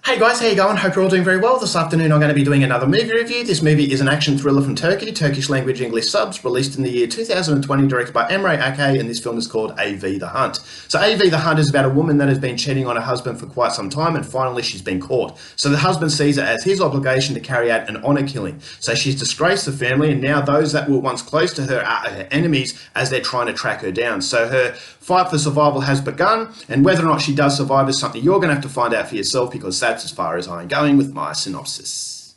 Hey guys, how you going? Hope you're all doing very well. This afternoon I'm going to be doing another movie review. This movie is an action thriller from Turkey, Turkish language English subs, released in the year 2020, directed by Emre Ake, and this film is called AV The Hunt. So AV The Hunt is about a woman that has been cheating on her husband for quite some time, and finally she's been caught. So the husband sees it as his obligation to carry out an honour killing. So she's disgraced the family, and now those that were once close to her are her enemies as they're trying to track her down. So her fight for survival has begun, and whether or not she does survive is something you're going to have to find out for yourself, because that's as far as I'm going with my synopsis.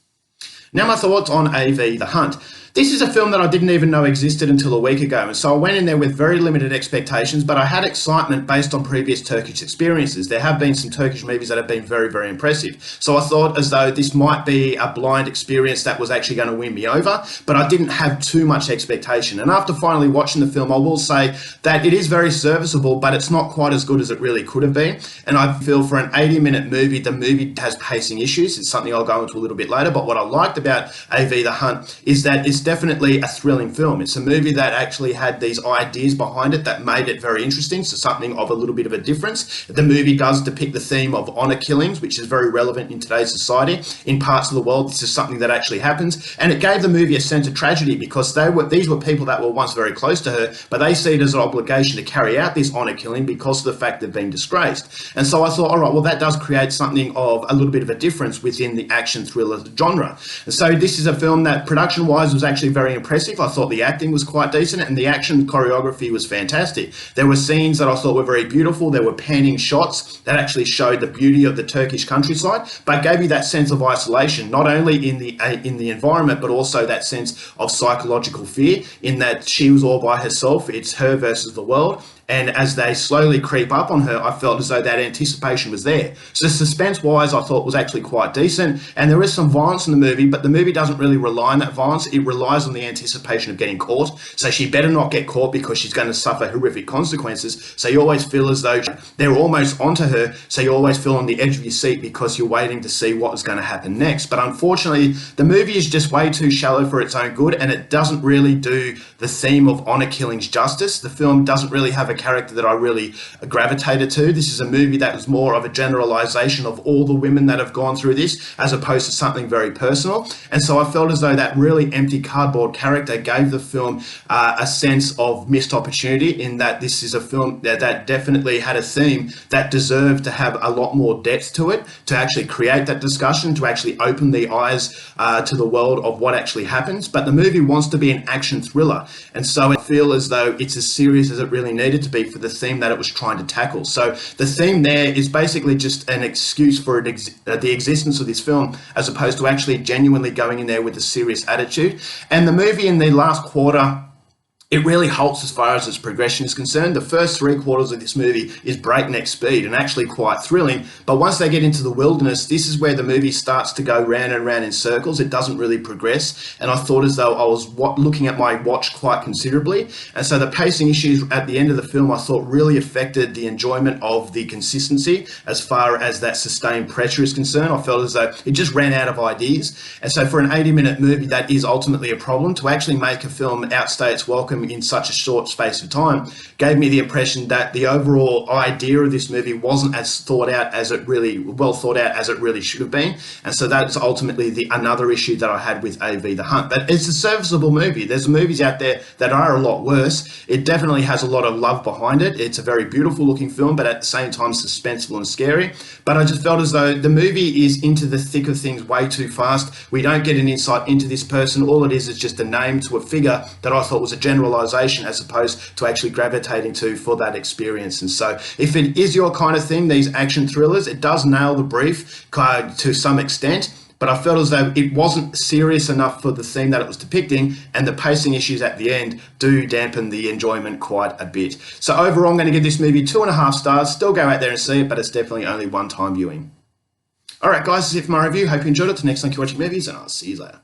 Now my thoughts on AV The Hunt. This is a film that I didn't even know existed until a week ago, and so I went in there with very limited expectations, but I had excitement based on previous Turkish experiences. There have been some Turkish movies that have been very, very impressive. So I thought as though this might be a blind experience that was actually going to win me over, but I didn't have too much expectation. And after finally watching the film, I will say that it is very serviceable, but it's not quite as good as it really could have been. And I feel for an 80-minute movie, the movie has pacing issues. It's something I'll go into a little bit later, but what I liked about AV The Hunt is that it's definitely a thrilling film. It's a movie that actually had these ideas behind it that made it very interesting, so something of a little bit of a difference. The movie does depict the theme of honour killings, which is very relevant in today's society. In parts of the world, this is something that actually happens, and it gave the movie a sense of tragedy, because these were people that were once very close to her, but they see it as an obligation to carry out this honour killing because of the fact they've been disgraced. And so I thought, all right, well, that does create something of a little bit of a difference within the action thriller genre. And so this is a film that production-wise was actually very impressive. I thought the acting was quite decent, and the action choreography was fantastic. There were scenes that I thought were very beautiful. There were panning shots that actually showed the beauty of the Turkish countryside, but gave you that sense of isolation, not only in the environment, but also that sense of psychological fear, in that she was all by herself. It's her versus the world. And as they slowly creep up on her, I felt as though that anticipation was there. So suspense-wise, I thought was actually quite decent. And there is some violence in the movie, but the movie doesn't really rely on that violence. It relies on the anticipation of getting caught. So she better not get caught, because she's going to suffer horrific consequences. So you always feel as though they're almost onto her. So you always feel on the edge of your seat, because you're waiting to see what is going to happen next. But unfortunately, the movie is just way too shallow for its own good, and it doesn't really do the theme of honour killings justice. The film doesn't really have a character that I really gravitated to. This is a movie that was more of a generalization of all the women that have gone through this, as opposed to something very personal. And so I felt as though that really empty cardboard character gave the film a sense of missed opportunity, in that this is a film that definitely had a theme that deserved to have a lot more depth to it, to actually create that discussion, to actually open the eyes to the world of what actually happens. But the movie wants to be an action thriller, and so I feel as though it's as serious as it really needed to be for the theme that it was trying to tackle. So the theme there is basically just an excuse for the existence of this film, as opposed to actually genuinely going in there with a serious attitude. And the movie in the last quarter, it really halts as far as its progression is concerned. The first 3/4 of this movie is breakneck speed and actually quite thrilling, but once they get into the wilderness, this is where the movie starts to go round and round in circles. It doesn't really progress, and I thought as though I was looking at my watch quite considerably. And so the pacing issues at the end of the film, I thought, really affected the enjoyment of the consistency as far as that sustained pressure is concerned. I felt as though it just ran out of ideas, and so for an 80-minute movie, that is ultimately a problem. To actually make a film outstay its welcome in such a short space of time gave me the impression that the overall idea of this movie wasn't as well thought out as it really should have been. And so that's ultimately another issue that I had with AV The Hunt. But it's a serviceable movie. There's movies out there that are a lot worse. It definitely has a lot of love behind it. It's a very beautiful looking film, but at the same time suspenseful and scary. But I just felt as though the movie is into the thick of things way too fast. We don't get an insight into this person. All it is just a name to a figure that I thought was a generalization, as opposed to actually gravitating to for that experience. And so if it is your kind of thing, these action thrillers, it does nail the brief to some extent, but I felt as though it wasn't serious enough for the theme that it was depicting, and the pacing issues at the end do dampen the enjoyment quite a bit. So overall, I'm going to give this movie 2.5 stars. Still go out there and see it, but it's definitely only one-time viewing. All right, guys, that's it for my review. Hope you enjoyed it. Till next time, keep watching movies, and I'll see you later.